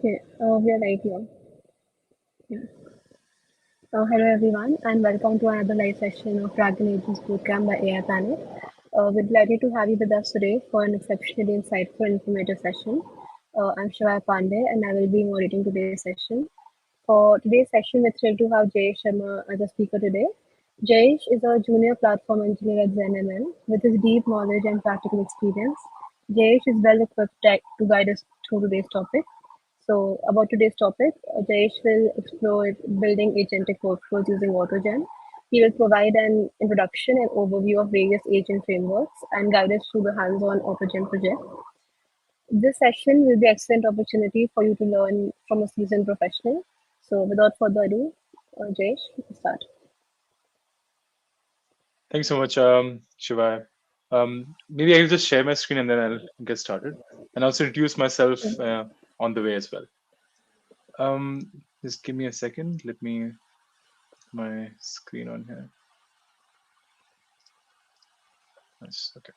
Okay, we are right here. Yeah. Hello everyone, and welcome to another live session of Dragon Agents Bootcamp by AI Planet. We're delighted to have you with us today for an exceptionally insightful and informative session. I'm Shivaya Pandey, and I will be moderating today's session. For today's session, we're thrilled to have Jayesh Sharma as a speaker today. Jayesh is a junior platform engineer at ZenML. With his deep knowledge and practical experience, Jayesh is well equipped to guide us through today's topic. So, about today's topic, Jayesh will explore building agentic workflows using AutoGen. He will provide an introduction and overview of various agent frameworks and guide us through the hands-on AutoGen project. This session will be an excellent opportunity for you to learn from a seasoned professional. So, without further ado, Jayesh, you can start. Thanks so much, Shiva. Maybe I'll just share my screen and then I'll get started and also introduce myself on the way as well. Just give me a second. Let me put my screen on here. Nice. Okay.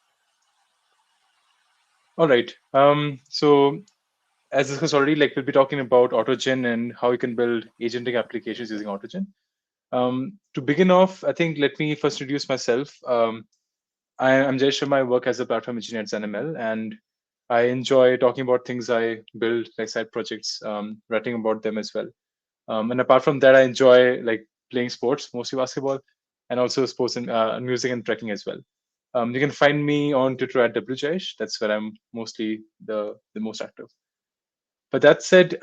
All right. So as discussed already, like we'll be talking about AutoGen and how you can build agentic applications using AutoGen. To begin off, I think let me first introduce myself. I'm Jayesh Sharma. I work as a platform engineer at ZenML, and I enjoy talking about things I build, like side projects, writing about them as well. And apart from that, I enjoy like playing sports, mostly basketball, and also sports and music and trekking as well. You can find me on Twitter at wjayesh. That's where I'm mostly the most active. But that said,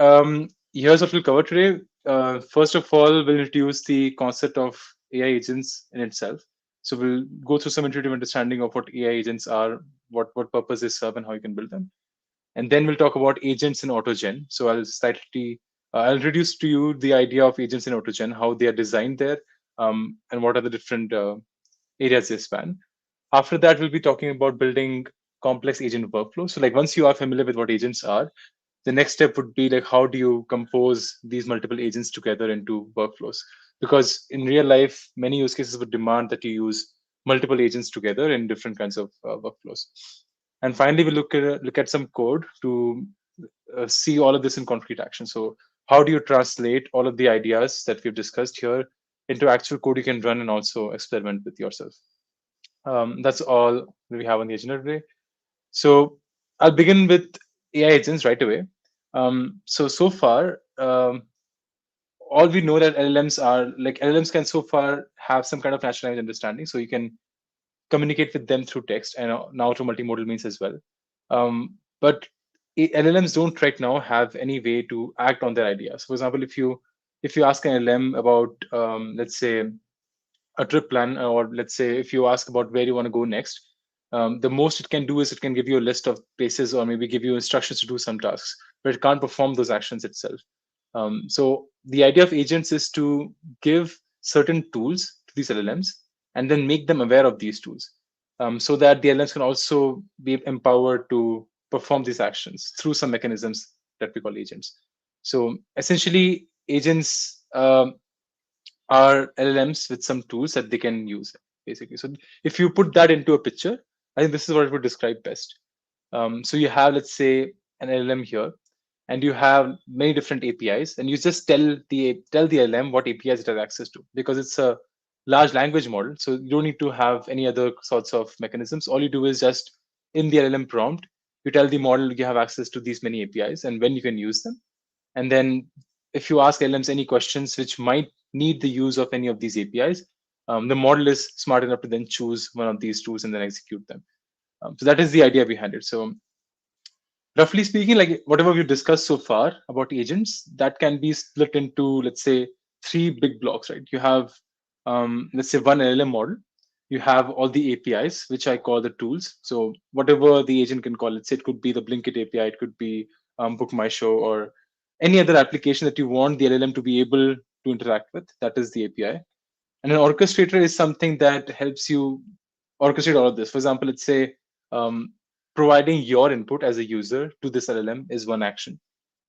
here's what we'll cover today. First of all, we'll introduce the concept of AI agents in itself. So we'll go through some intuitive understanding of what AI agents are, what purpose they serve, and how you can build them. And then we'll talk about agents in AutoGen. So I'll introduce to you the idea of agents in AutoGen, how they are designed there, and what are the different areas they span. After that, we'll be talking about building complex agent workflows. So like once you are familiar with what agents are, the next step would be like how do you compose these multiple agents together into workflows, because in real life many use cases would demand that you use multiple agents together in different kinds of workflows. And finally we look at some code to see all of this in concrete action. So how do you translate all of the ideas that we've discussed here into actual code you can run and also experiment with yourself. That's all that we have on the agenda today. So I'll begin with AI agents right away. So far, all we know that LLMs can so far have some kind of natural language understanding, so you can communicate with them through text and now through multimodal means as well. But LLMs don't right now have any way to act on their ideas. For example, if you ask an LLM about let's say a trip plan, or let's say if you ask about where you want to go next, the most it can do is it can give you a list of places or maybe give you instructions to do some tasks, but it can't perform those actions itself. So the idea of agents is to give certain tools to these LLMs and then make them aware of these tools, so that the LLMs can also be empowered to perform these actions through some mechanisms that we call agents. So essentially, agents are LLMs with some tools that they can use, basically. So if you put that into a picture, I think this is what it would describe best. So you have, let's say, an LLM here, and you have many different APIs, and you just tell the LLM what APIs it has access to, because it's a large language model. So you don't need to have any other sorts of mechanisms. All you do is just in the LLM prompt, you tell the model you have access to these many APIs and when you can use them. And then if you ask LLMs any questions which might need the use of any of these APIs, the model is smart enough to then choose one of these tools and then execute them. So that is the idea behind it. So roughly speaking, like whatever we've discussed so far about agents, that can be split into, let's say, three big blocks, right? You have, let's say, one LLM model. You have all the APIs, which I call the tools. So whatever the agent can call it, say it could be the Blinkit API, it could be Book My Show, or any other application that you want the LLM to be able to interact with. That is the API. And an orchestrator is something that helps you orchestrate all of this. For example, let's say um, providing your input as a user to this LLM is one action.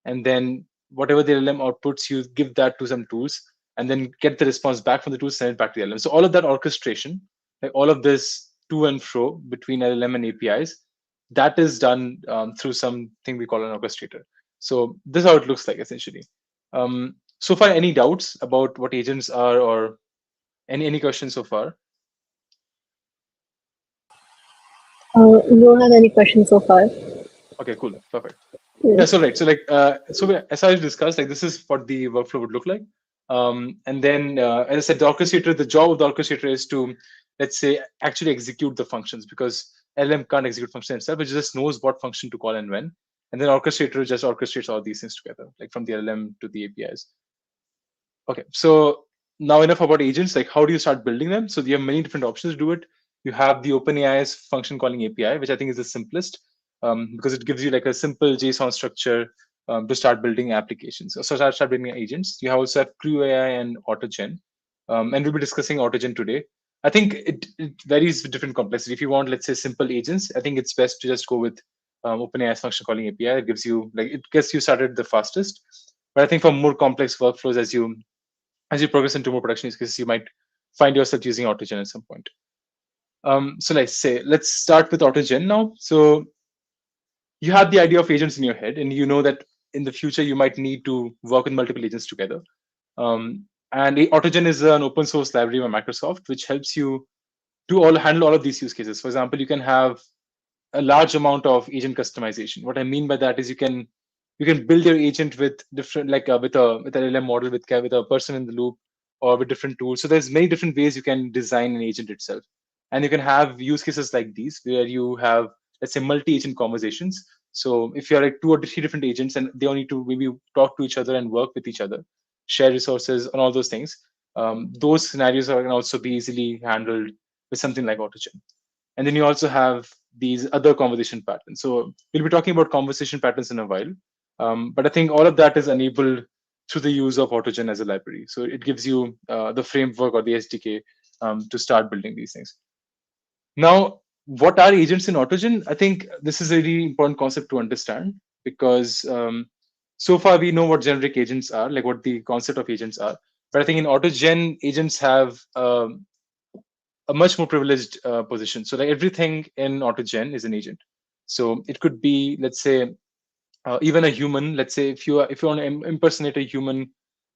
And then whatever the LLM outputs, you give that to some tools and then get the response back from the tools, send it back to the LLM. So all of that orchestration, like all of this to and fro between LLM and APIs, that is done through something we call an orchestrator. So this is how it looks like essentially. So far, any doubts about what agents are, or any questions so far? Don't have any questions so far. Okay, cool, perfect. Yeah, so Yes. right, so like, as I discussed, like this is what the workflow would look like. And then, as I said, the orchestrator, the job of the orchestrator is to, let's say, actually execute the functions, because LM can't execute function itself; it just knows what function to call and when. And then orchestrator just orchestrates all these things together, like from the LM to the APIs. Okay, so now enough about agents. Like, how do you start building them? So you have many different options to do it. You have the OpenAI's function calling API, which I think is the simplest, because it gives you like a simple JSON structure to start building applications. So start building agents. You also have Crew AI and AutoGen, and we'll be discussing AutoGen today. I think it varies with different complexity. If you want, let's say, simple agents, I think it's best to just go with OpenAI's function calling API. It gives you like it gets you started the fastest. But I think for more complex workflows, as you progress into more production use cases, you might find yourself using AutoGen at some point. So let's start with AutoGen now. So you have the idea of agents in your head, and you know that in the future you might need to work with multiple agents together. And AutoGen is an open source library by Microsoft, which helps you to all handle all of these use cases. For example, you can have a large amount of agent customization. What I mean by that is you can build your agent with different like with an LM model with a person in the loop or with different tools. So there's many different ways you can design an agent itself, and you can have use cases like these where you have, let's say, multi-agent conversations. So if you're like two or three different agents and they all need to maybe talk to each other and work with each other, share resources and all those things, those scenarios can also be easily handled with something like AutoGen. And then you also have these other conversation patterns. So we'll be talking about conversation patterns in a while. But I think all of that is enabled through the use of AutoGen as a library. So it gives you the framework or the SDK to start building these things. Now, what are agents in AutoGen? I think this is a really important concept to understand, because so far we know what generic agents are, like what the concept of agents are. But I think in AutoGen, agents have a much more privileged position. So like everything in AutoGen is an agent. So it could be, let's say, even a human. Let's say if you want to impersonate a human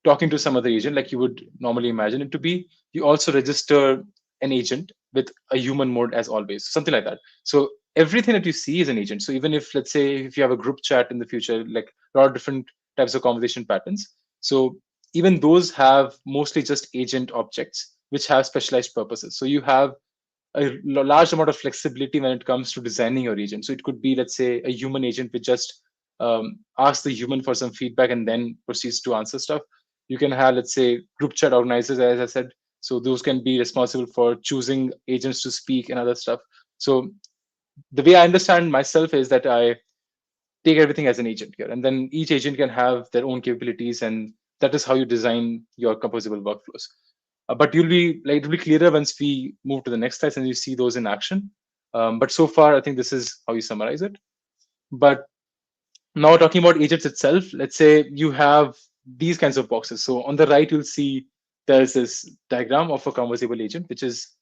talking to some other agent, like you would normally imagine it to be, you also register an agent with a human mode as always, something like that. So everything that you see is an agent. So even if, let's say, if you have a group chat in the future, like a lot of different types of conversation patterns, so even those have mostly just agent objects which have specialized purposes. So you have a large amount of flexibility when it comes to designing your agent. So it could be, let's say, a human agent which just asks the human for some feedback and then proceeds to answer stuff. You can have, let's say, group chat organizers, as I said. So those can be responsible for choosing agents to speak and other stuff. So the way I understand myself is that I take everything as an agent here, and then each agent can have their own capabilities, and that is how you design your composable workflows. But it'll be clearer once we move to the next slides and you see those in action. But so far, I think this is how you summarize it. But now talking about agents itself, let's say you have these kinds of boxes. So on the right, you'll see there's this diagram of a conversable agent, which is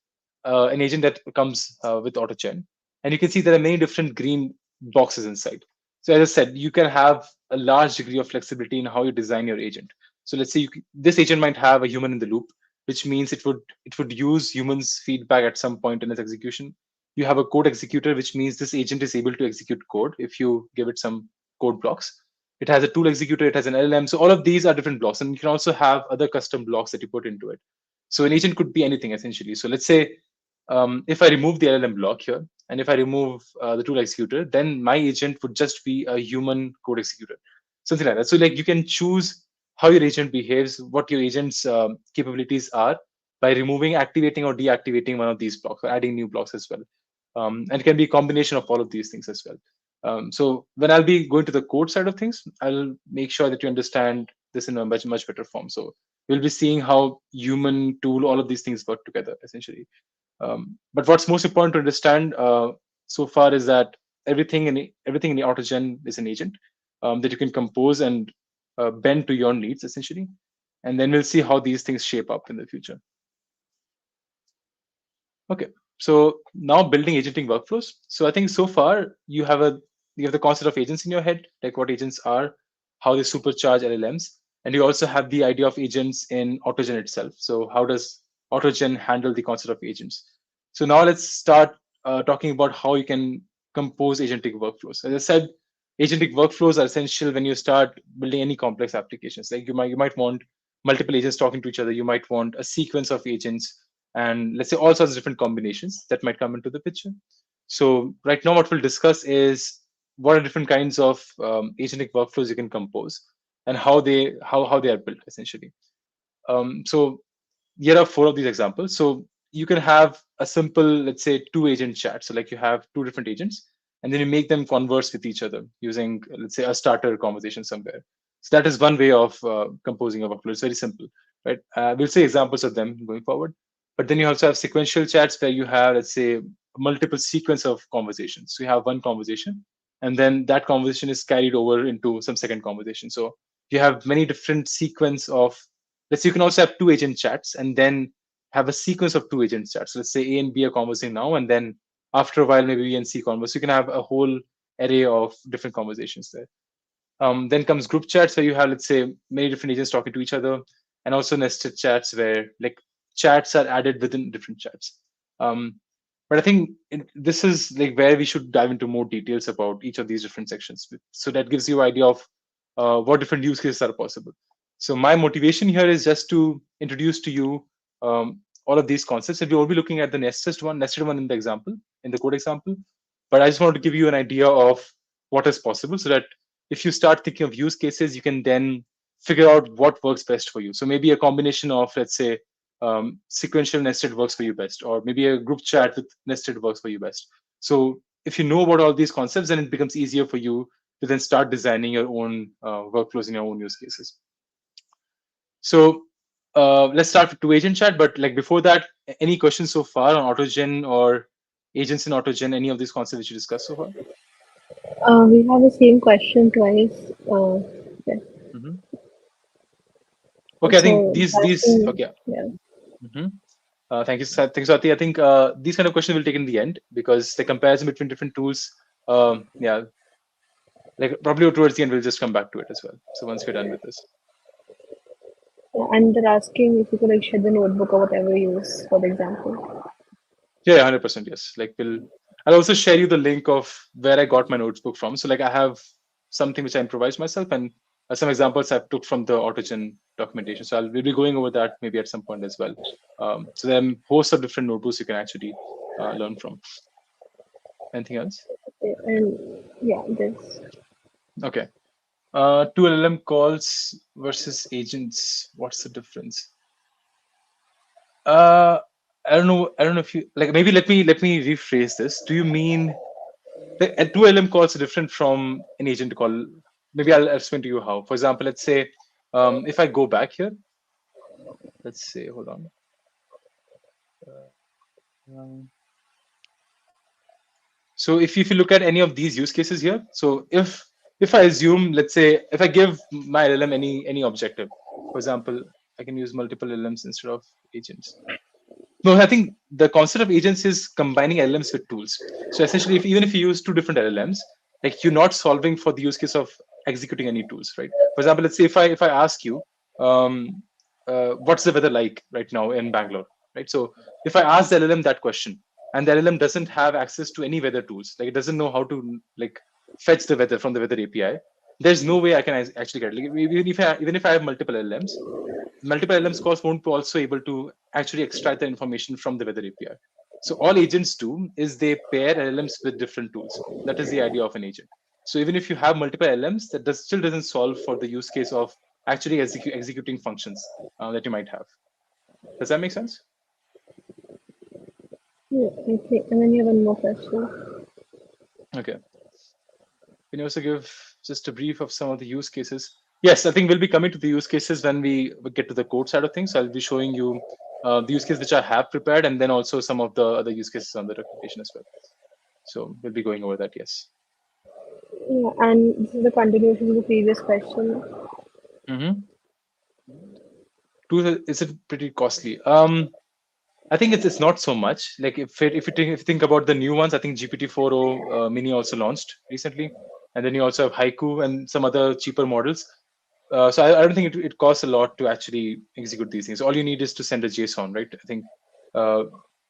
an agent that comes with AutoGen. And you can see there are many different green boxes inside. So as I said, you can have a large degree of flexibility in how you design your agent. So let's say this agent might have a human in the loop, which means it would use humans' feedback at some point in its execution. You have a code executor, which means this agent is able to execute code if you give it some code blocks. It has a tool executor, it has an LLM. So all of these are different blocks, and you can also have other custom blocks that you put into it. So an agent could be anything essentially. So let's say if I remove the LLM block here, and if I remove the tool executor, then my agent would just be a human code executor, something like that. So like you can choose how your agent behaves, what your agent's capabilities are by removing, activating, or deactivating one of these blocks, or adding new blocks as well. And it can be a combination of all of these things as well. So when I'll be going to the code side of things, I'll make sure that you understand this in a much better form. So we'll be seeing how human, tool, all of these things work together essentially. But what's most important to understand so far is that everything in the AutoGen is an agent that you can compose and bend to your needs essentially. And then we'll see how these things shape up in the future. Okay, so now building agentic workflows. So I think so far you have the concept of agents in your head, like what agents are. how they supercharge LLMs. And you also have the idea of agents in AutoGen itself. So how does AutoGen handle the concept of agents? So now let's start talking about how you can compose agentic workflows. As I said, agentic workflows are essential when you start building any complex applications. Like you might want multiple agents talking to each other. You might want a sequence of agents, and let's say all sorts of different combinations that might come into the picture. So right now, what we'll discuss is what are different kinds of agentic workflows you can compose and how they are built essentially. So here are four of these examples. So you can have a simple, let's say, two agent chat. So like you have two different agents, and then you make them converse with each other using, let's say, a starter conversation somewhere. So that is one way of composing a workflow. It's very simple, right? We'll see examples of them going forward. But then you also have sequential chats where you have, let's say, multiple sequence of conversations. So you have one conversation, and then that conversation is carried over into some second conversation. So you have many different sequence of, let's say, you can also have two agent chats and then have a sequence of two agent chats. So let's say A and B are conversing now, and then after a while maybe B and C converse. You can have a whole array of different conversations there. Then comes group chats where you have, let's say, many different agents talking to each other, and also nested chats where like chats are added within different chats. Um, but I think this is like where we should dive into more details about each of these different sections. So that gives you an idea of what different use cases are possible. So my motivation here is just to introduce to you all of these concepts. And we will be looking at the nested one in the example, in the code example. But I just wanted to give you an idea of what is possible so that if you start thinking of use cases, you can then figure out what works best for you. So maybe a combination of, let's say, sequential nested works for you best, or maybe a group chat with nested works for you best. So if you know about all these concepts, then it becomes easier for you to then start designing your own workflows in your own use cases. So let's start with two agent chat. But like before that, any questions so far on AutoGen or agents in AutoGen? Any of these concepts which you discussed so far? We have the same question twice. Yeah. Hmm. Okay, I think So these asking, okay. yeah, Hmm. Thank you, thank you, Swati. I think these kind of questions will take in the end because the comparison between different tools. Yeah, like probably towards the end we'll just come back to it as well. So once we're done with this. yeah, and they're asking if you could like share the notebook or whatever you use for the example. Yeah, 100%. Yes. Like I'll also share you the link of where I got my notebook from. So like I have something which I improvised myself and some examples I've took from the AutoGen documentation. So we'll be going over that maybe at some point as well. So there are hosts of different notebooks you can actually learn from. Anything else? Okay, and yeah, this. Okay. Two LLM calls versus agents. What's the difference? Uh, I don't know. I don't know if you like. Maybe let me rephrase this. Do you mean a 2LM call is different from an agent call? Maybe I'll explain to you how. For example, let's say if I go back here, let's say, hold on. Um, so if you look at any of these use cases here, so if I assume, let's say, if I give my LLM any objective, for example, I can use multiple LLMs instead of agents. No, I think the concept of agents is combining LLMs with tools. So essentially, if even if you use two different LLMs, like you're not solving for the use case of executing any tools, right? For example, let's say if I ask you, what's the weather like right now in Bangalore, right? So if I ask the LLM that question, and the LLM doesn't have access to any weather tools, like it doesn't know how to like fetch the weather from the weather API, there's no way I can actually get it. Like, even if I have multiple LLMs calls won't be also able to actually extract the information from the weather API. So all agents do is they pair LLMs with different tools. That is the idea of an agent. So even if you have multiple LLMs, that still doesn't solve for the use case of actually executing functions that you might have. Does that make sense? Yeah, I think, and then you have one more question. Okay. Can you also give just a brief of some of the use cases? Yes, I think we'll be coming to the use cases when we get to the code side of things. I'll be showing you the use case which I have prepared, and then also some of the other use cases on the documentation as well. So we'll be going over that. Yes. Yeah, and this is the continuation of the previous question. Mm-hmm. Is it pretty costly? I think it's not so much. Like if you think about the new ones, I think GPT-4o Mini also launched recently. And then you also have Haiku and some other cheaper models. So I don't think it costs a lot to actually execute these things. All you need is to send a JSON, right? I think uh,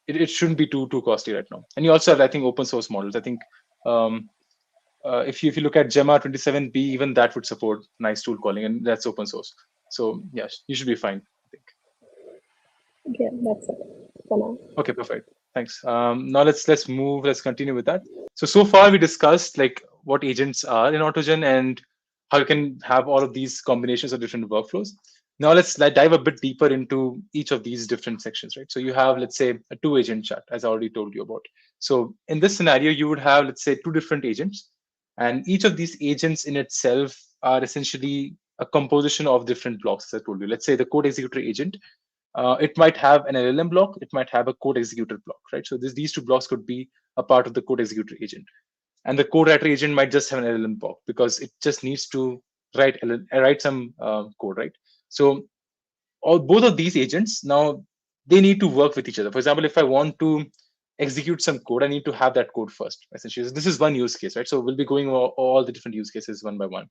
it shouldn't be too costly right now. And you also have, I think, open source models. I think um, if you look at Gemma 27B, even that would support nice tool calling, and that's open source. So yeah, you should be fine, I think. Okay, that's it for now. Okay, perfect. Thanks. Now let's move. Let's continue with that. So far we discussed like what agents are in AutoGen and how you can have all of these combinations of different workflows. Now let's dive a bit deeper into each of these different sections, right? So you have, let's say, a two-agent chat, as I already told you about. So in this scenario, you would have, let's say, two different agents, and each of these agents in itself are essentially a composition of different blocks, as I told you. Let's say the code executor agent, it might have an LLM block, it might have a code executor block, right? So these two blocks could be a part of the code executor agent. And the code writer agent might just have an LLM block because it just needs to write some code, right? So both of these agents now they need to work with each other. For example, if I want to execute some code, I need to have that code first. Essentially, this is one use case, right? So we'll be going over all the different use cases one by one.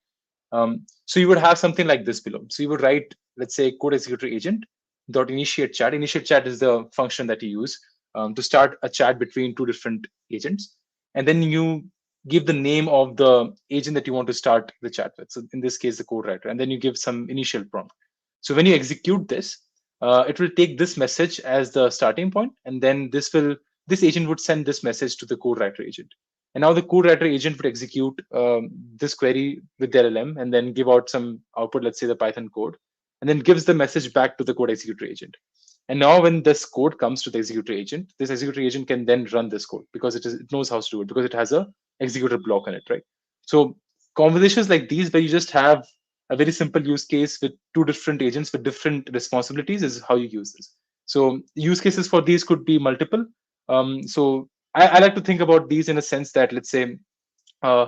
So you would have something like this below. So you would write, let's say, code executor agent dot initiate chat. Initiate chat is the function that you use to start a chat between two different agents, and then you give the name of the agent that you want to start the chat with. So in this case, the code writer, and then you give some initial prompt. So when you execute this, it will take this message as the starting point, and then this agent would send this message to the code writer agent. And now the code writer agent would execute this query with the LLM and then give out some output, let's say the Python code, and then gives the message back to the code executor agent. And now when this code comes to the executor agent, this executor agent can then run this code because it knows how to do it because it has a executor block in it, right? So conversations like these where you just have a very simple use case with two different agents with different responsibilities is how you use this. So use cases for these could be multiple. I like to think about these in a sense that, let's say, uh,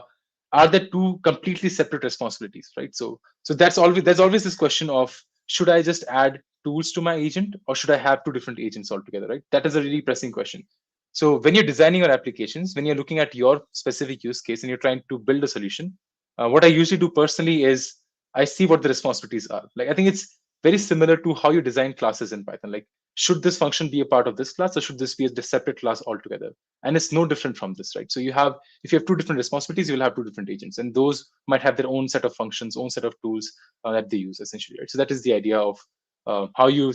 are there two completely separate responsibilities, right? So there's always this question of, should I just add tools to my agent or should I have two different agents altogether, right? That is a really pressing question. So when you're designing your applications, when you're looking at your specific use case and you're trying to build a solution, what I usually do personally is I see what the responsibilities are. Like I think it's very similar to how you design classes in Python. Like, should this function be a part of this class or should this be a separate class altogether? And it's no different from this, right? So if you have two different responsibilities, you will have two different agents, and those might have their own set of functions, own set of tools that they use essentially, right? So that is the idea of how you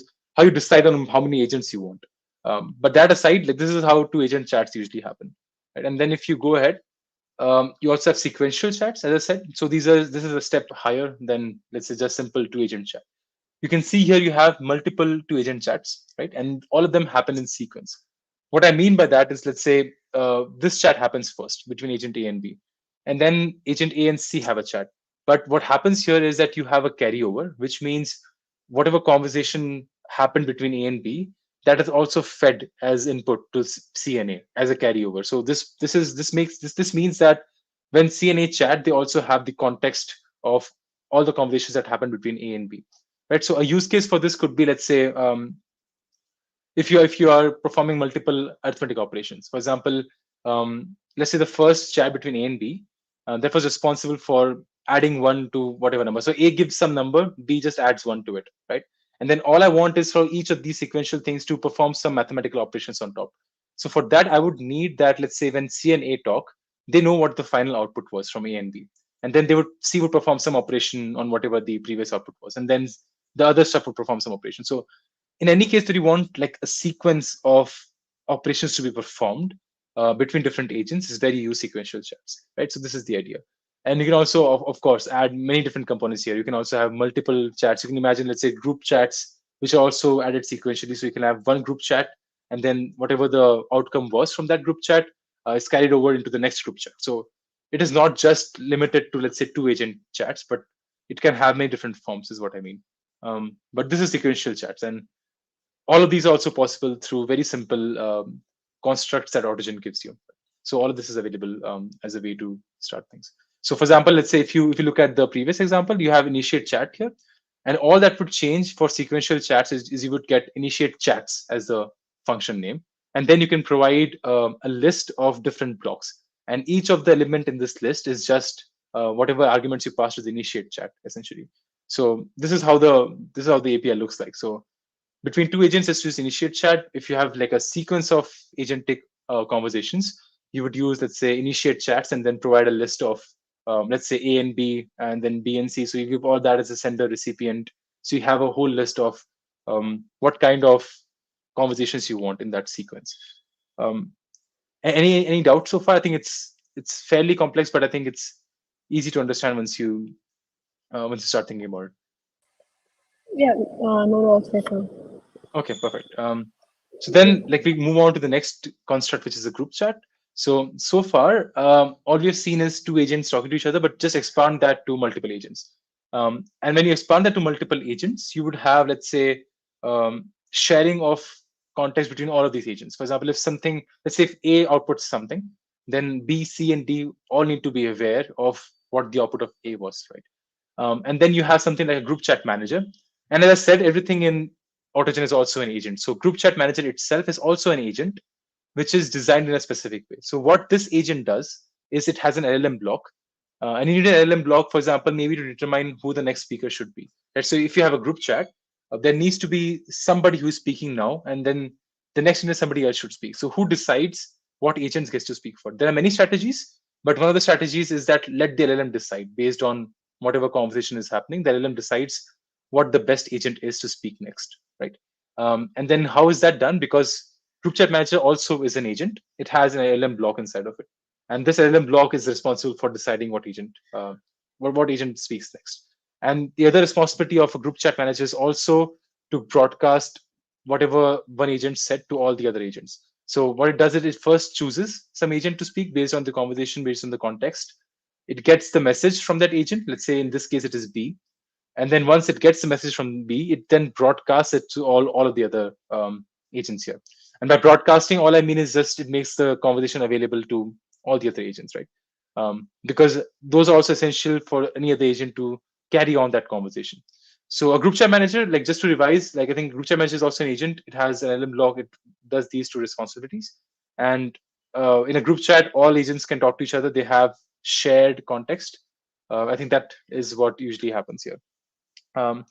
decide on how many agents you want. But that aside, like this is how two agent chats usually happen, right? And then if you go ahead, you also have sequential chats, as I said. So this is a step higher than, let's say, just simple two agent chat. You can see here you have multiple two agent chats, right? And all of them happen in sequence. What I mean by that is, let's say this chat happens first between agent A and B, and then agent A and C have a chat. But what happens here is that you have a carryover, which means whatever conversation happened between A and B, that is also fed as input to C and A as a carryover. So this means that when C and A chat, they also have the context of all the conversations that happen between A and B, right? So a use case for this could be, let's say, if you are performing multiple arithmetic operations. For example, let's say the first chat between A and B, that was responsible for adding one to whatever number. So A gives some number, B just adds one to it, right? And then all I want is for each of these sequential things to perform some mathematical operations on top. So for that, I would need that, let's say, when C and A talk, they know what the final output was from A and B. And then C would perform some operation on whatever the previous output was. And then the other stuff would perform some operation. So in any case that you want like a sequence of operations to be performed between different agents, is where you use sequential chats, right? So this is the idea. And you can also, of course, add many different components here. You can also have multiple chats. You can imagine, let's say, group chats, which are also added sequentially. So you can have one group chat, and then whatever the outcome was from that group chat is carried over into the next group chat. So it is not just limited to, let's say, two agent chats, but it can have many different forms, is what I mean. But this is sequential chats, and all of these are also possible through very simple constructs that AutoGen gives you. So all of this is available as a way to start things. So for example, let's say if you look at the previous example, you have initiate chat here, and all that would change for sequential chats is you would get initiate chats as the function name, and then you can provide a list of different blocks, and each of the element in this list is just whatever arguments you pass to the initiate chat, essentially. So this is how the API looks like. So between two agents, let's use initiate chat. If you have like a sequence of agentic conversations, you would use, let's say, initiate chats and then provide a list of, let's say, A and B, and then B and C. So you give all that as a sender recipient. So you have a whole list of what kind of conversations you want in that sequence. Um, any doubts so far? I think it's fairly complex, but I think it's easy to understand once you start thinking about it. Yeah, no doubts right now. Okay, perfect. So then, like, we move on to the next construct, which is a group chat. So far, all we have seen is two agents talking to each other, but just expand that to multiple agents. And when you expand that to multiple agents, you would have, let's say, sharing of context between all of these agents. For example, if something, let's say, if A outputs something, then B, C, and D all need to be aware of what the output of A was, right? And then you have something like a group chat manager. And as I said, everything in AutoGen is also an agent. So group chat manager itself is also an agent, which is designed in a specific way. So what this agent does is it has an LLM block. And you need an LLM block, for example, maybe to determine who the next speaker should be. Right? So if you have a group chat, there needs to be somebody who is speaking now, and then the next minute somebody else should speak. So who decides what agents gets to speak for? There are many strategies, but one of the strategies is that let the LLM decide based on whatever conversation is happening. The LLM decides what the best agent is to speak next, right? And then how is that done? Because group chat manager also is an agent. It has an LLM block inside of it, and this LLM block is responsible for deciding what agent speaks next. And the other responsibility of a group chat manager is also to broadcast whatever one agent said to all the other agents. So what it does is it first chooses some agent to speak based on the conversation, based on the context. It gets the message from that agent. Let's say in this case it is B, and then once it gets the message from B, it then broadcasts it to all of the other agents here. And by broadcasting, all I mean is just it makes the conversation available to all the other agents, right? Because those are also essential for any other agent to carry on that conversation. So a group chat manager, like just to revise, like I think group chat manager is also an agent. It has an LM log. It does these two responsibilities. And in a group chat, all agents can talk to each other. They have shared context. I think that is what usually happens here. Um,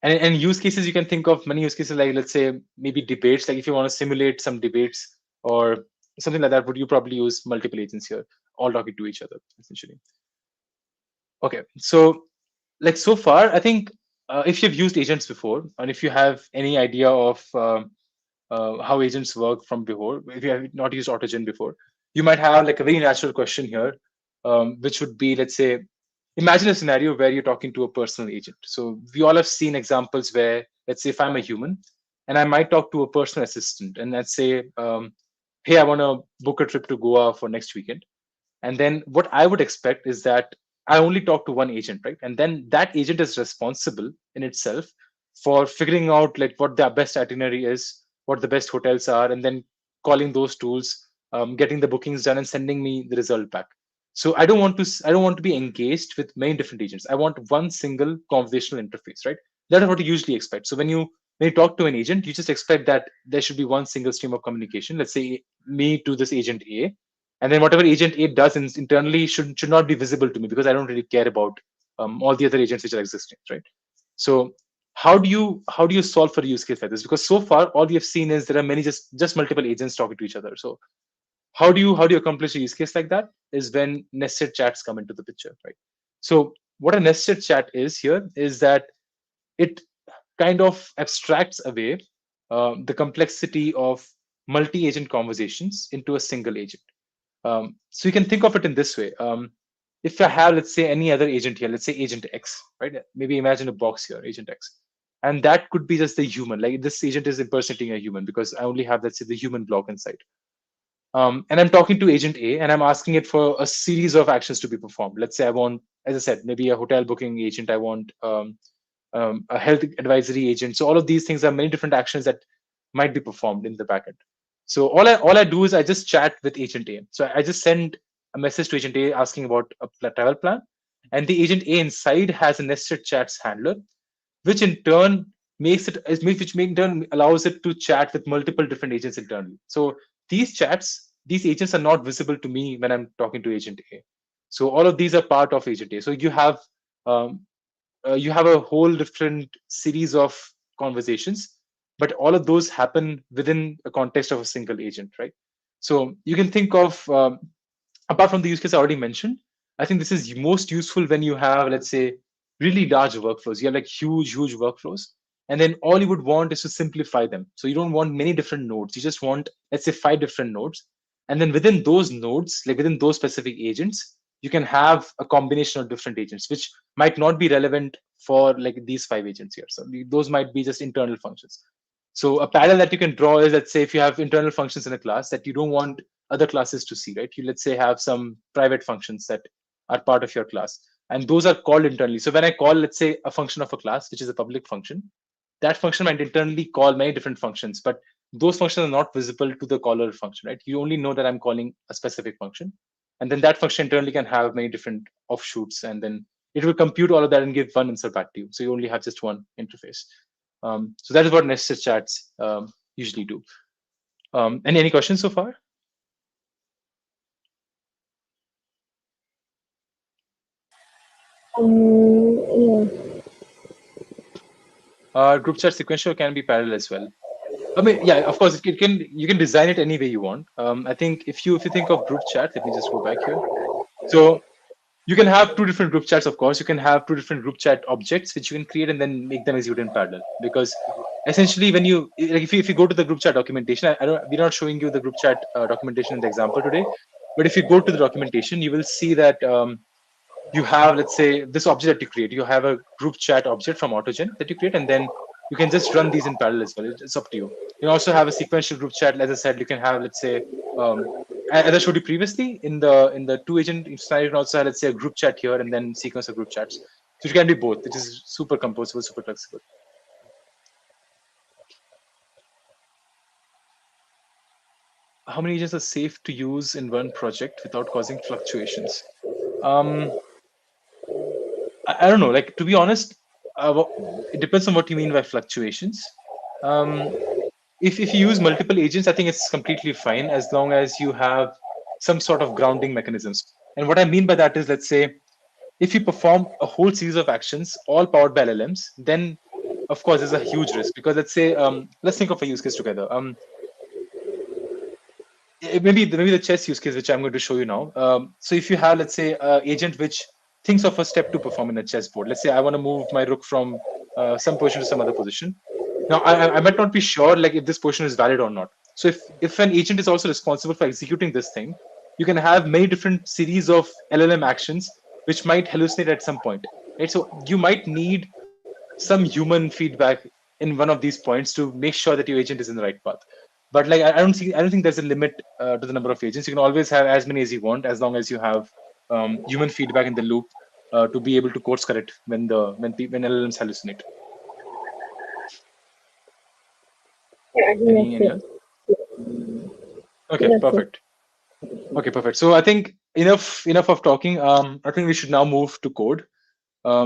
and use cases, you can think of many use cases, like let's say maybe debates. Like if you want to simulate some debates or something like that, would you probably use multiple agents here, all talking to each other, essentially. Okay, so like so far, I think if you've used agents before, and if you have any idea of how agents work from before, if you have not used AutoGen before, you might have like a very natural question here, which would be, let's say, imagine a scenario where you're talking to a personal agent. So we all have seen examples where, let's say, if I'm a human and I might talk to a personal assistant, and let's say, hey, I want to book a trip to Goa for next weekend. And then what I would expect is that I only talk to one agent, right? And then that agent is responsible in itself for figuring out like what the best itinerary is, what the best hotels are, and then calling those tools, getting the bookings done, and sending me the result back. So I don't want to be engaged with many different agents. I want one single conversational interface, right? That is what you usually expect. So when you talk to an agent, you just expect that there should be one single stream of communication. Let's say me to this agent A, and then whatever agent A does internally should not be visible to me because I don't really care about all the other agents which are existing, right? So how do you solve for a use case like this? Because so far all we have seen is there are many just multiple agents talking to each other. So how do you accomplish a use case like that is when nested chats come into the picture, right? So what a nested chat is here is that it kind of abstracts away the complexity of multi-agent conversations into a single agent. So you can think of it in this way. If I have, let's say, any other agent here, let's say agent X, right? Maybe imagine a box here, agent X. And that could be just the human. Like this agent is impersonating a human because I only have, let's say, the human block inside. And I'm talking to agent A and I'm asking it for a series of actions to be performed. Let's say I want, as I said, maybe a hotel booking agent. I want a health advisory agent. So all of these things are many different actions that might be performed in the backend. So all I do is I just chat with agent A. So I just send a message to agent A asking about a travel plan, and the agent A inside has a nested chats handler, which in turn in turn allows it to chat with multiple different agents internally. So these agents are not visible to me when I'm talking to agent A. So all of these are part of agent A. So um, you have a whole different series of conversations, but all of those happen within a context of a single agent, right? So you can think of, apart from the use case I already mentioned, I think this is most useful when you have, let's say, really large workflows. You have like huge workflows, and then all you would want is to simplify them. So you don't want many different nodes. You just want, let's say, 5 different nodes, and then within those nodes, like within those specific agents, you can have a combination of different agents, which might not be relevant for like these 5 agents here. So those might be just internal functions. So a parallel that you can draw is, let's say, if you have internal functions in a class that you don't want other classes to see, right? You, let's say, have some private functions that are part of your class, and those are called internally. So when I call, let's say, a function of a class, which is a public function, that function might internally call many different functions, but those functions are not visible to the caller function, right? You only know that I'm calling a specific function, and then that function internally can have many different offshoots, and then it will compute all of that and give one answer back to you. So you only have just one interface. So that is what nested chats usually do. Any questions so far? Yeah. Group chat sequential can be parallel as well. I mean, yeah, of course, it can. You can design it any way you want. I think if you think of group chat, let me just go back here. So you can have 2 different group chats. Of course, you can have 2 different group chat objects which you can create and then make them execute in parallel. Because essentially, when you like, if you go to the group chat documentation, I don't. We're not showing you the group chat documentation in the example today, but if you go to the documentation, you will see that you have, let's say, this object that you create. You have a group chat object from AutoGen that you create, and then you can just run these in parallel as well. It's up to you. You can also have a sequential group chat. As I said, you can have, let's say, um, as I showed you previously in the 2 agent scenario, you can also have, let's say, a group chat here and then sequence of group chats. So it can be both. It is super composable, super flexible. How many agents are safe to use in one project without causing fluctuations? Um, I don't know. Like, to be honest, it depends on what you mean by fluctuations. Um, if you use multiple agents, I think it's completely fine as long as you have some sort of grounding mechanisms. And what I mean by that is, let's say, if you perform a whole series of actions, all powered by LLMs, then of course there's a huge risk because let's say, let's think of a use case together. Maybe the chess use case, which I'm going to show you now. So if you have, let's say, an agent which thinks of a step to perform in a chessboard. Let's say I want to move my rook from some position to some other position. Now I might not be sure like if this position is valid or not. So if an agent is also responsible for executing this thing, you can have many different series of LLM actions which might hallucinate at some point. Right. So you might need some human feedback in one of these points to make sure that your agent is in the right path. But like I don't think there's a limit to the number of agents. You can always have as many as you want as long as you have human feedback in the loop to be able to course correct when LLMs hallucinate. Yeah, I think Any that's any it. other? Okay, That's it. perfect. Okay, perfect. So I think enough of talking. I think we should now move to code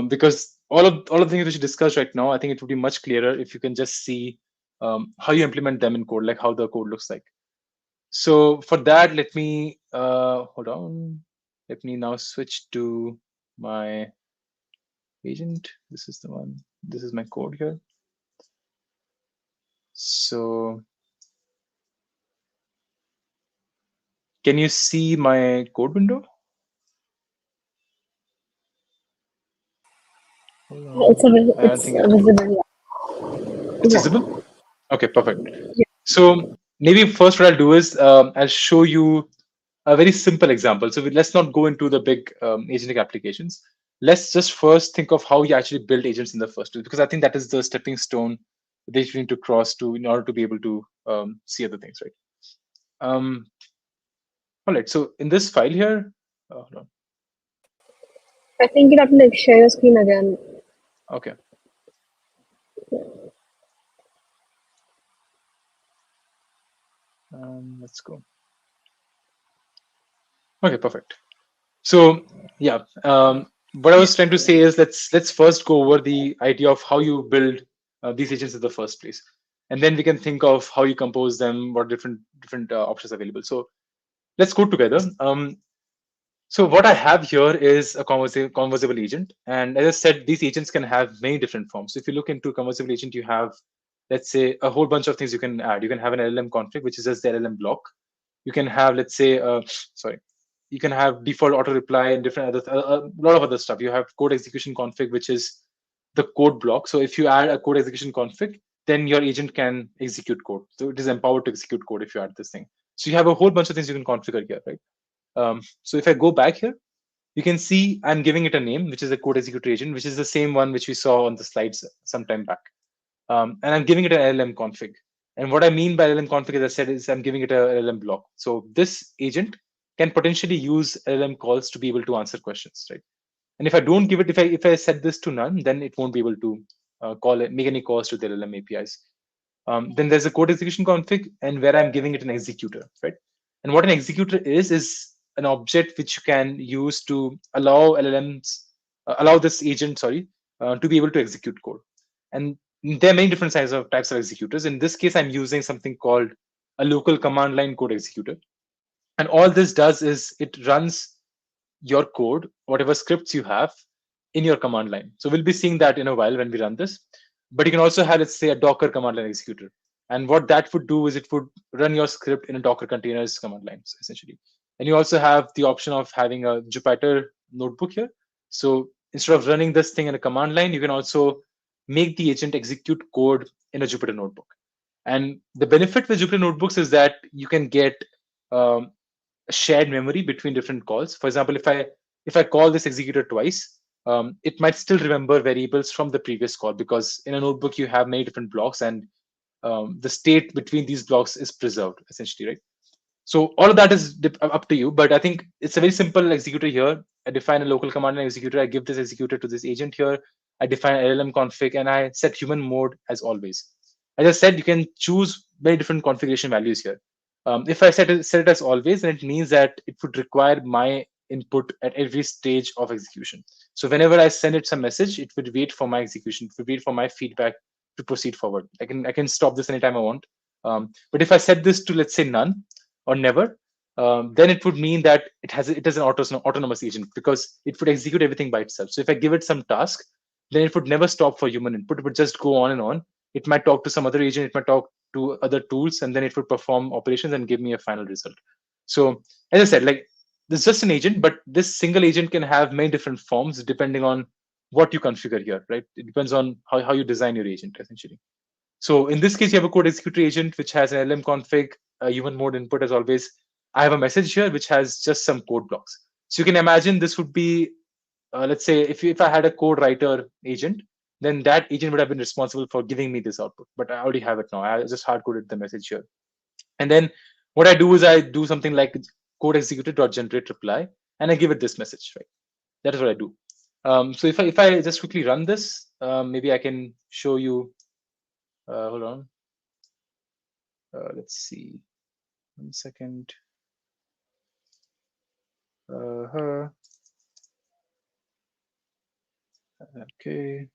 because all of the things we should discuss right now, I think it would be much clearer if you can just see how you implement them in code, like how the code looks like. So for that, let me hold on. Let me now switch to my agent. This is the one. This is my code here. So can you see my code window? Hold It's on. I don't it's think it. visible. It's Yeah. visible. Okay, perfect. Yeah. So maybe first what I'll do is I'll show you a very simple example. So let's not go into the big agentic applications. Let's just first think of how you actually build agents in the first place, because I think that is the stepping stone that you need to cross to in order to be able to see other things, right? Um, all right. So in this file here, hold on. I think you have to like share your screen again. Okay. Let's go. Okay, perfect. So yeah, what I was trying to say is let's first go over the idea of how you build these agents in the first place, and then we can think of how you compose them, what different options available. So let's go together. So what I have here is a conversable agent. And as I said, these agents can have many different forms. So if you look into a conversable agent, you have, let's say, a whole bunch of things you can add. You can have an LLM config, which is just the LLM block. You can have, let's say, sorry, you can have default auto reply and different other, a lot of other stuff. You have code execution config, which is the code block. So if you add a code execution config, then your agent can execute code. So it is empowered to execute code if you add this thing. So you have a whole bunch of things you can configure here, right? So if I go back here, you can see I'm giving it a name, which is a code executor agent, which is the same one which we saw on the slides some time back. And I'm giving it an LLM config. And what I mean by LLM config, as I said, is I'm giving it a LLM block. So this agent can potentially use LLM calls to be able to answer questions, right? And if I don't give it, if I set this to none, then it won't be able to call it, make any calls to the LLM APIs. Then there's a code execution config, and where I'm giving it an executor, right? And what an executor is an object which you can use to allow LLMs, allow this agent, sorry, to be able to execute code. And there are many different types of executors. In this case, I'm using something called a local command line code executor. And all this does is it runs your code, whatever scripts you have in your command line. So we'll be seeing that in a while when we run this. But you can also have, let's say, a Docker command line executor. And what that would do is it would run your script in a Docker containers command lines, essentially. And you also have the option of having a Jupyter notebook here. So instead of running this thing in a command line, you can also make the agent execute code in a Jupyter notebook. And the benefit with Jupyter notebooks is that you can get um, shared memory between different calls. For example, if I call this executor twice, it might still remember variables from the previous call, because in a notebook you have many different blocks, and the state between these blocks is preserved, essentially, right? So all of that is up to you, but I think it's a very simple executor here. I define a local command line executor. I give this executor to this agent here. I define LLM config, and I set human mode as always. As I said, you can choose very different configuration values here. If I set it as always, then it means that it would require my input at every stage of execution. So whenever I send it some message, it would wait for my execution, it would wait for my feedback to proceed forward. I can stop this anytime I want. But if I set this to, let's say, none or never, then it would mean that it has an autonomous agent, because it would execute everything by itself. So if I give it some task, then it would never stop for human input. It would just go on and on. It might talk to some other agent, it might talk to other tools, and then it would perform operations and give me a final result. So as I said, like, this is just an agent, but this single agent can have many different forms depending on what you configure here, right? It depends on how you design your agent, essentially. So in this case, you have a code executor agent which has an LM config, a human mode input as always. I have a message here which has just some code blocks. So you can imagine this would be, let's say, if I had a code writer agent, then that agent would have been responsible for giving me this output. But I already have it now. I just hard coded the message here. And then what I do is I do something like code executor.generate reply, and I give it this message, right? That is what I do. So if I just quickly run this, maybe I can show you. Hold on. Let's see. 1 second. Uh, okay.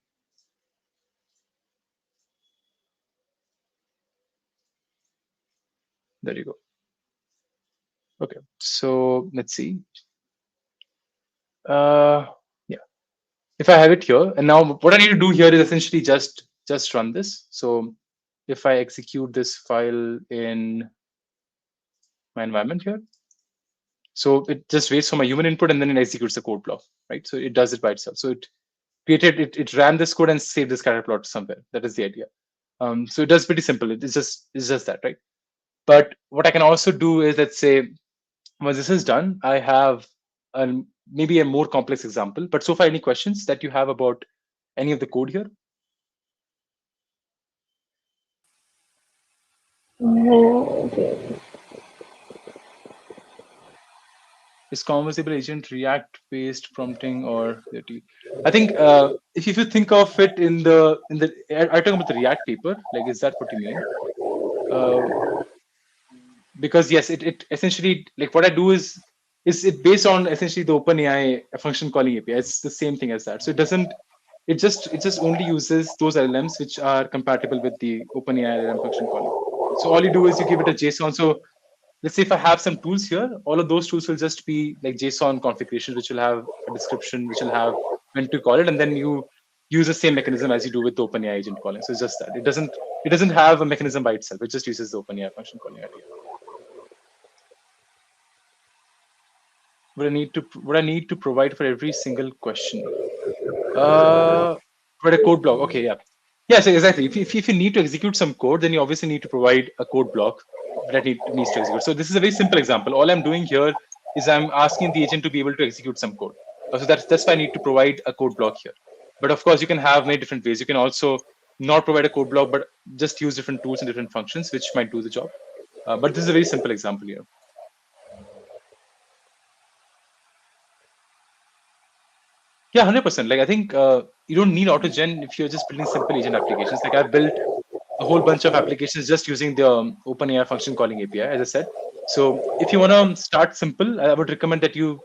There you go. Okay. So let's see. Yeah. If I have it here, and now what I need to do here is essentially just run this. So if I execute this file in my environment here, so it just waits for my human input and then it executes the code block, right? So it does it by itself. So it ran this code and saved this scatter plot somewhere. That is the idea. So it does pretty simple. It's just that, right? But what I can also do is, let's say, once this is done, I have maybe a more complex example. But so far, any questions that you have about any of the code here? Okay. Is conversable agent React based prompting or I think if you think of it in the are you talking about the React paper? Like, is that what you mean? Uh, because yes, it essentially, like, what I do is it based on essentially the OpenAI function calling API. It's the same thing as that. So it just only uses those LLMs which are compatible with the OpenAI LLM function calling. So all you do is you give it a JSON. So let's say if I have some tools here, all of those tools will just be like JSON configurations, which will have a description, which will have when to call it, and then you use the same mechanism as you do with the OpenAI agent calling. So it's just that it doesn't have a mechanism by itself. It just uses the OpenAI function calling idea. What I need to provide for every single question? For a code block. Okay, yeah. Yeah, so exactly. If you need to execute some code, then you obviously need to provide a code block that needs to execute. So this is a very simple example. All I'm doing here is I'm asking the agent to be able to execute some code. So that's why I need to provide a code block here. But of course, you can have many different ways. You can also not provide a code block, but just use different tools and different functions, which might do the job. But this is a very simple example here. Yeah, 100%. Like I think you don't need AutoGen if you're just building simple agent applications. Like I've built a whole bunch of applications just using the OpenAI function calling API, as I said. So if you want to start simple, I would recommend that you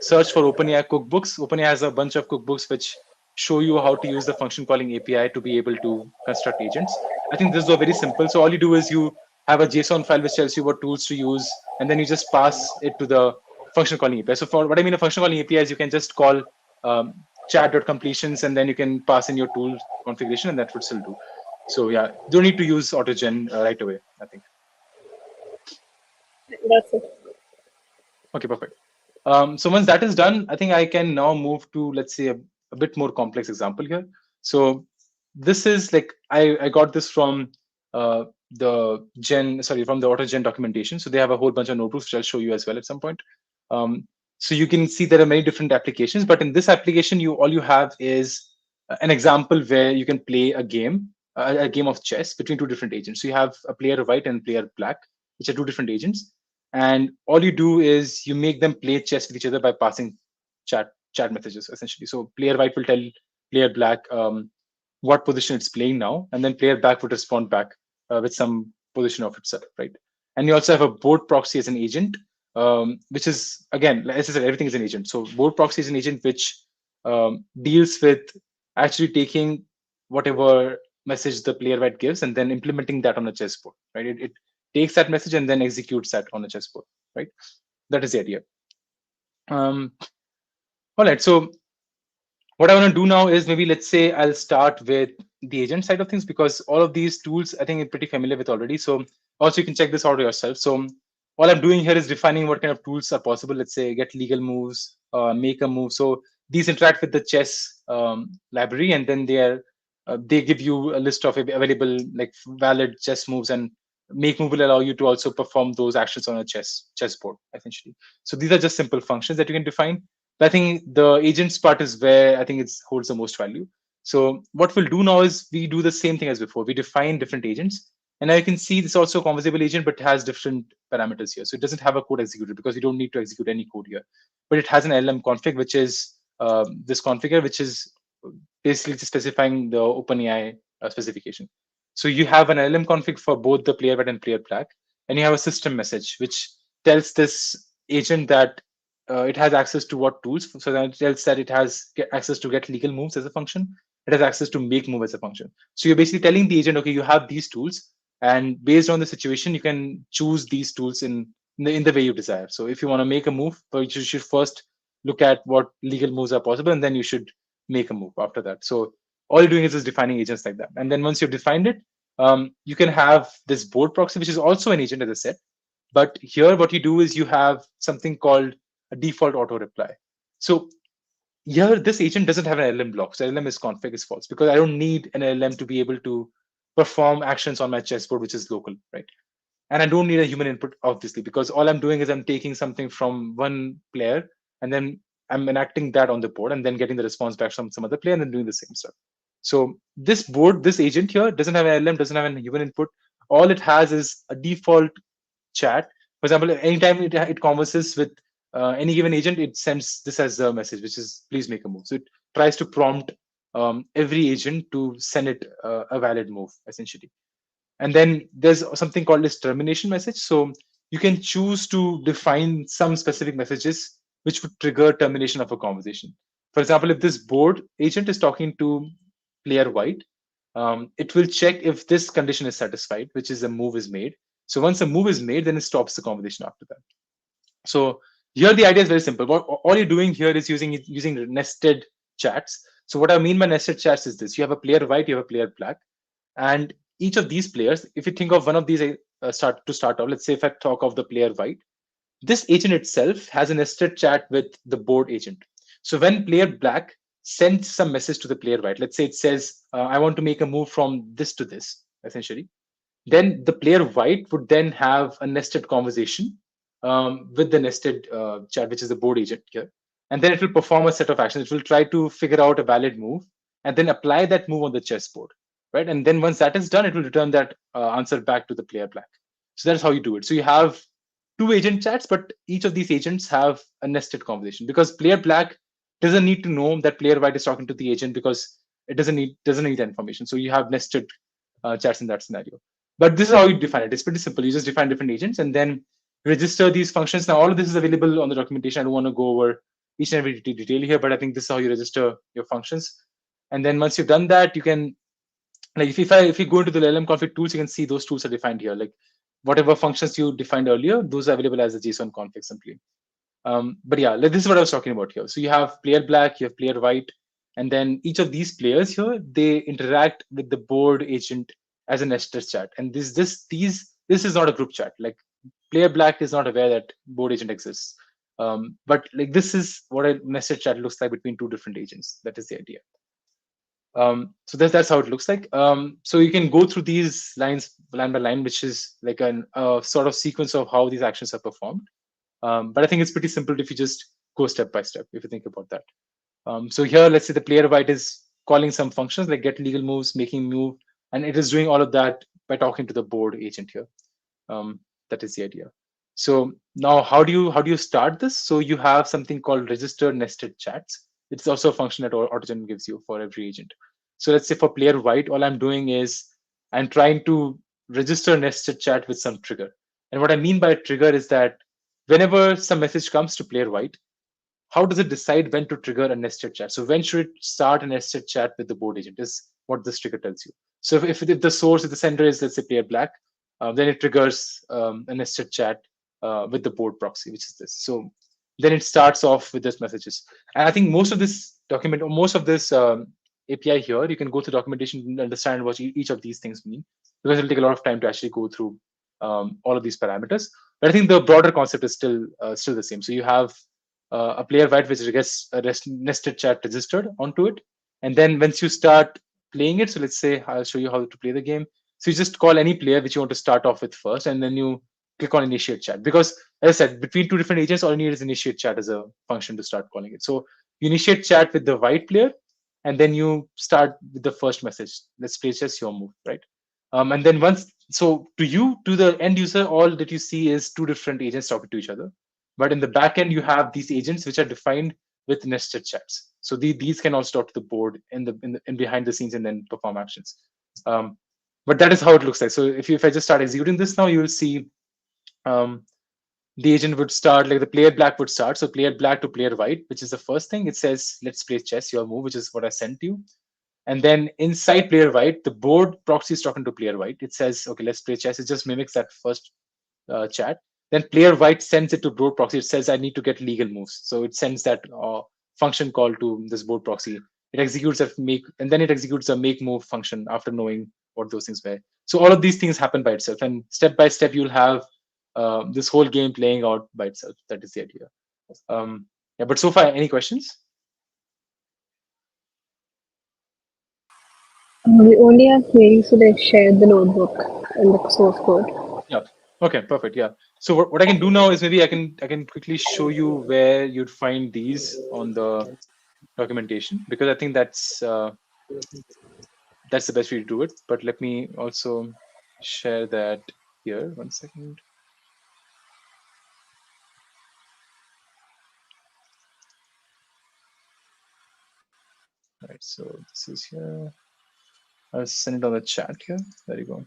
search for OpenAI cookbooks. OpenAI has a bunch of cookbooks which show you how to use the function calling API to be able to construct agents. I think this is very simple. So all you do is you have a JSON file which tells you what tools to use, and then you just pass it to the function calling API. So for what I mean, a function calling API is you can just call chat.completions, and then you can pass in your tool configuration, and that would still do. So yeah, don't need to use AutoGen right away, I think. That's it. Okay, perfect. So once that is done, I think I can now move to, let's say, a bit more complex example here. So this is like, I got this from from the AutoGen documentation. So they have a whole bunch of notebooks, which I'll show you as well at some point. So you can see there are many different applications, but in this application, all you have is an example where you can play a game of chess between two different agents. So you have a player white and player black, which are two different agents, and all you do is you make them play chess with each other by passing chat messages essentially. So player white will tell player black what position it's playing now, and then player black would respond back with some position of itself, right? And you also have a board proxy as an agent, which is, again, as I said, everything is an agent. So board proxy is an agent which deals with actually taking whatever message the player white gives and then implementing that on a chessboard, right? It takes that message and then executes that on a chessboard, right? That is the idea. All right, so what I want to do now is, maybe let's say I'll start with the agent side of things, because all of these tools I think you're pretty familiar with already. So also you can check this out yourself. So all I'm doing here is defining what kind of tools are possible. Let's say get legal moves, make a move. So these interact with the chess library, and then they give you a list of available like valid chess moves, and make move will allow you to also perform those actions on a chessboard essentially. So these are just simple functions that you can define. But I think the agents part is where I think it holds the most value. So what we'll do now is we do the same thing as before. We define different agents. And now you can see this also a conversable agent, but has different parameters here. So it doesn't have a code executed because we don't need to execute any code here. But it has an LM config, which is this configure, which is basically just specifying the OpenAI specification. So you have an LM config for both the player white and player black, and you have a system message, which tells this agent that it has access to what tools. So that it tells that it has access to get legal moves as a function. It has access to make move as a function. So you're basically telling the agent, okay, you have these tools, and based on the situation, you can choose these tools in the way you desire. So if you want to make a move, but you should first look at what legal moves are possible, and then you should make a move after that. So all you're doing is just defining agents like that. And then once you've defined it, you can have this board proxy, which is also an agent, as I said. But here, what you do is you have something called a default auto reply. So here, this agent doesn't have an LLM block. So LLM is config is false, because I don't need an LLM to be able to perform actions on my chessboard, which is local, right? And I don't need a human input, obviously, because all I'm doing is I'm taking something from one player, and then I'm enacting that on the board, and then getting the response back from some other player, and then doing the same stuff. So this agent here doesn't have an LLM, doesn't have a human input. All it has is a default chat. For example, anytime it converses with any given agent, it sends this as a message, which is please make a move. So it tries to prompt every agent to send it a valid move, essentially. And then there's something called this termination message. So you can choose to define some specific messages which would trigger termination of a conversation. For example, if this board agent is talking to player white, it will check if this condition is satisfied, which is a move is made. So once a move is made, then it stops the conversation after that. So here the idea is very simple. All you're doing here is using nested chats. So what I mean by nested chats is this: you have a player white, you have a player black, and each of these players, if you think of one of these start off, let's say if I talk of the player white, this agent itself has a nested chat with the board agent. So when player black sends some message to the player white, let's say it says, I want to make a move from this to this, essentially, then the player white would then have a nested conversation with the nested chat, which is the board agent here. And then it will perform a set of actions. It will try to figure out a valid move and then apply that move on the chessboard, right? And then once that is done, it will return that answer back to the player black. So that's how you do it. So you have two agent chats, but each of these agents have a nested conversation because player black doesn't need to know that player white is talking to the agent because it doesn't need that information. So you have nested chats in that scenario. But this is how you define it. It's pretty simple. You just define different agents and then register these functions. Now, all of this is available on the documentation. I don't want to go over each and every detail here, but I think this is how you register your functions. And then once you've done that, you can, like, if you go into the LLM config tools, you can see those tools are defined here. Like whatever functions you defined earlier, those are available as a JSON config simply. But yeah, like, this is what I was talking about here. So you have player black, you have player white, and then each of these players here, they interact with the board agent as a nested chat. And this is not a group chat. Like player black is not aware that board agent exists. But like this is what a nested chat looks like between two different agents. That is the idea. So that's how it looks like. So you can go through these lines line by line, which is like a sort of sequence of how these actions are performed. But I think it's pretty simple if you just go step by step, if you think about that. So here, let's say the player white is calling some functions like get legal moves, making move, and it is doing all of that by talking to the board agent here. That is the idea. So now how do you start this? So you have something called register nested chats. It's also a function that AutoGen gives you for every agent. So let's say for player white, all I'm doing is I'm trying to register nested chat with some trigger. And what I mean by a trigger is that whenever some message comes to player white, how does it decide when to trigger a nested chat? So when should it start a nested chat with the board agent is what this trigger tells you. So if the source, if the sender is, let's say, player black, then it triggers a nested chat with the board proxy, which is this. So then it starts off with this messages. And I think most of this document, or most of this API here, you can go through documentation and understand what each of these things mean, because it'll take a lot of time to actually go through all of these parameters. But I think the broader concept is still the same. So you have a player white which gets a nested chat registered onto it, and then once you start playing it, so let's say I'll show you how to play the game. So you just call any player which you want to start off with first, and then you click on initiate chat, because as I said, between two different agents, all you need is initiate chat as a function to start calling it. So you initiate chat with the white player, and then you start with the first message. Let's play just your move, right? And then to the end user, all that you see is two different agents talking to each other. But in the backend, you have these agents which are defined with nested chats. So these can also talk to the board in behind the scenes and then perform actions. Um, but that is how it looks like. So if I just start executing this now, you will see um, the agent would start, like the player black would start. So player black to player white, which is the first thing. It says, let's play chess, your move, which is what I sent you. And then inside player white, the board proxy is talking to player white. It says, okay, let's play chess. It just mimics that first chat. Then player white sends it to board proxy. It says, I need to get legal moves. So it sends that function call to this board proxy. It executes a make, and then it executes a make move function after knowing what those things were. So all of these things happen by itself. And step by step, you'll have this whole game playing out by itself. That is the idea. Yeah, but so far, any questions? We only have queries, so they've shared the notebook and the source code. Yeah. Okay, perfect. Yeah. So what I can do now is maybe I can quickly show you where you'd find these on the documentation, because I think that's the best way to do it. But let me also share that here. 1 second. Right. So this is here. I'll send it on the chat here. There you go.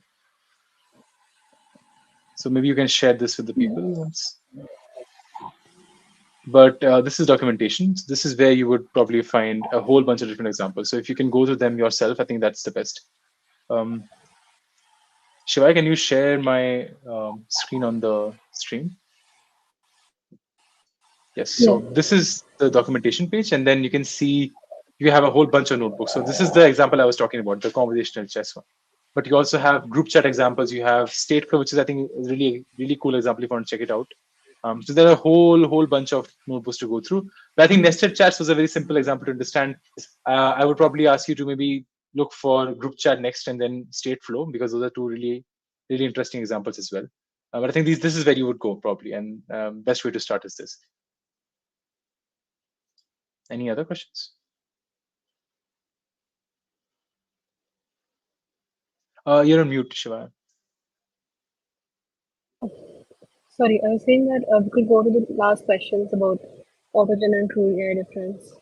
So maybe you can share this with the people once. But this is documentation. This is where you would probably find a whole bunch of different examples. So if you can go to them yourself, I think that's the best. Um, Shiva, can you share my screen on the stream? Yes. Yes. So this is the documentation page, and then you can see you have a whole bunch of notebooks. So this is the example I was talking about, the conversational chess one. But you also have group chat examples. You have Stateflow, which is I think is really cool example if you want to check it out. So there are a whole bunch of notebooks to go through. But I think nested chats was a very simple example to understand. I would probably ask you to maybe look for group chat next and then Stateflow, because those are two really interesting examples as well. But I think this is where you would go probably, and best way to start is this. Any other questions? You're on mute, Shiva. Sorry, I was saying that we could go to the last questions about AutoGen and true AI difference.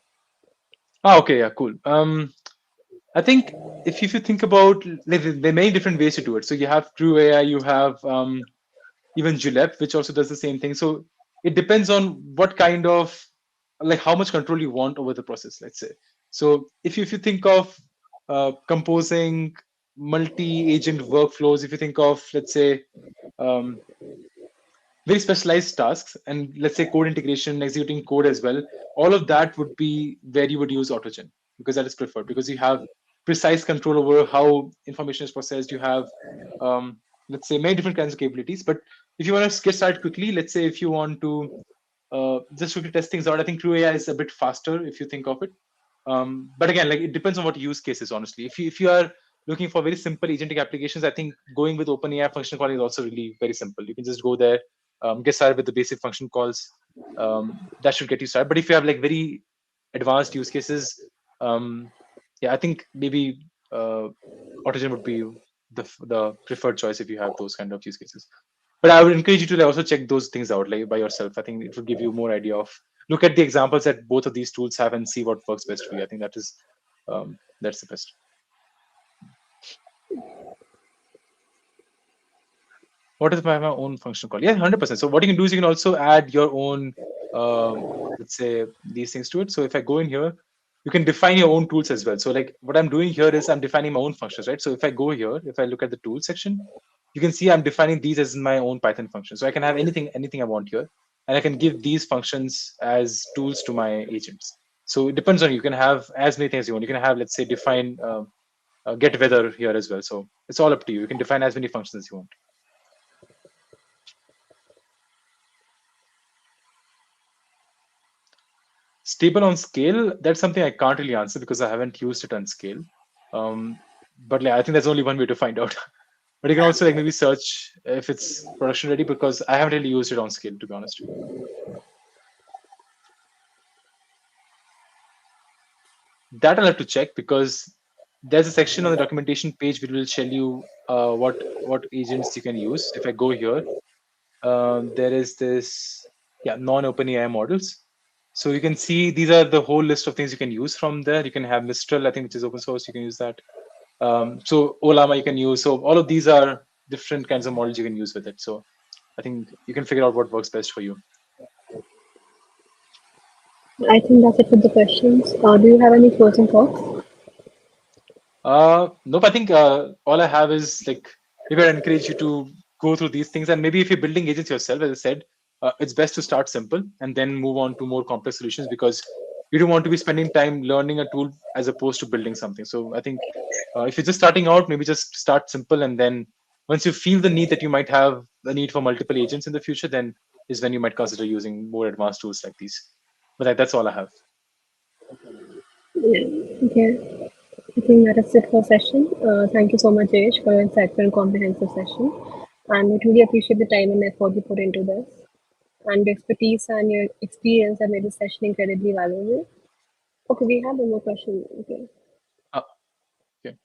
Okay, yeah, cool. I think if you think about, like, there are many different ways to do it. So you have True AI, you have even Julep, which also does the same thing. So it depends on what kind of, like, how much control you want over the process, let's say. So if you think of composing multi-agent workflows, if you think of, let's say, um, very specialized tasks, and let's say code integration, executing code as well, all of that would be where you would use AutoGen, because that is preferred, because you have precise control over how information is processed. You have let's say many different kinds of capabilities. But if you want to get started quickly, let's say if you want to just quickly test things out, I think True AI is a bit faster if you think of it. But again, like, it depends on what use cases, honestly. If you are looking for very simple agentic applications, I think going with OpenAI function calling is also really very simple. You can just go there, get started with the basic function calls. That should get you started. But if you have like very advanced use cases, yeah, I think maybe AutoGen would be the preferred choice if you have those kind of use cases. But I would encourage you to like also check those things out like by yourself. I think it will give you more idea of, look at the examples that both of these tools have and see what works best for you. I think that's the best. What is my own function called? Yeah, 100%. So what you can do is you can also add your own, let's say, these things to it. So if I go in here, you can define your own tools as well. So like what I'm doing here is I'm defining my own functions, right? So if I go here, if I look at the tool section, you can see I'm defining these as my own Python function. So I can have anything I want here, and I can give these functions as tools to my agents. So it depends on you. You can have as many things as you want. You can have, let's say, define get weather here as well. So it's all up to you. You can define as many functions as you want. Stable on scale, that's something I can't really answer because I haven't used it on scale. But yeah, I think there's only one way to find out. But you can also like maybe search if it's production ready, because I haven't really used it on scale, to be honest. That I'll have to check, because there's a section on the documentation page which will tell you what agents you can use. If I go here, there is this, yeah, non-OpenAI models. So you can see these are the whole list of things you can use from there. You can have Mistral, I think, which is open source. You can use that. So Olama you can use. So all of these are different kinds of models you can use with it. So I think you can figure out what works best for you. I think that's it for the questions. Do you have any closing thoughts? Nope. I think all I have is like, maybe I'd encourage you to go through these things, and maybe if you're building agents yourself, as I said, it's best to start simple and then move on to more complex solutions, because you don't want to be spending time learning a tool as opposed to building something. So I think if you're just starting out, maybe just start simple, and then once you feel the need that you might have the need for multiple agents in the future, then is when you might consider using more advanced tools like these. But that's all I have. Yeah. Okay. I think that is it for session. Thank you so much, Jayesh, for your insightful and comprehensive session. And we truly appreciate the time and effort you put into this. And the expertise and your experience have made this session incredibly valuable. Okay, we have one more question. Okay. Uh, okay.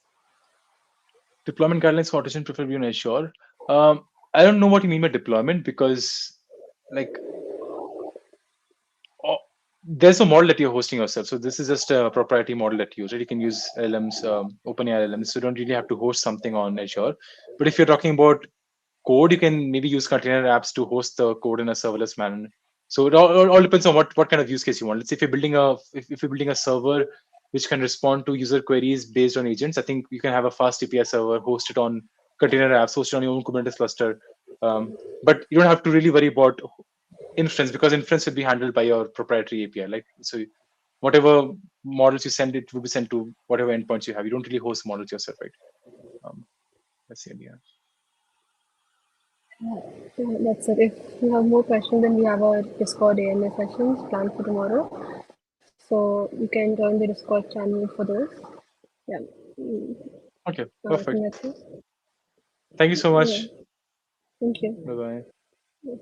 Deployment guidelines for automation preferably on Azure. I don't know what you mean by deployment, because like oh, there's a model that you're hosting yourself. So this is just a proprietary model that you use. Right? You can use LLMs, OpenAI LLMs. So you don't really have to host something on Azure. But if you're talking about code, you can maybe use container apps to host the code in a serverless manner. So it all depends on what kind of use case you want. Let's say if you're building if you're building a server which can respond to user queries based on agents, I think you can have a fast API server hosted on container apps hosted on your own Kubernetes cluster. But you don't have to really worry about inference, because inference will be handled by your proprietary API. Like, so whatever models you send, it will be sent to whatever endpoints you have. You don't really host models yourself, right? Um, that's the idea. Yeah, that's it. If you have more questions, then we have our Discord AMA sessions planned for tomorrow. So you can join the Discord channel for those. Yeah. Mm, Okay, I think perfect. that's it. Thank you so Yeah. much. Thank Bye you. bye.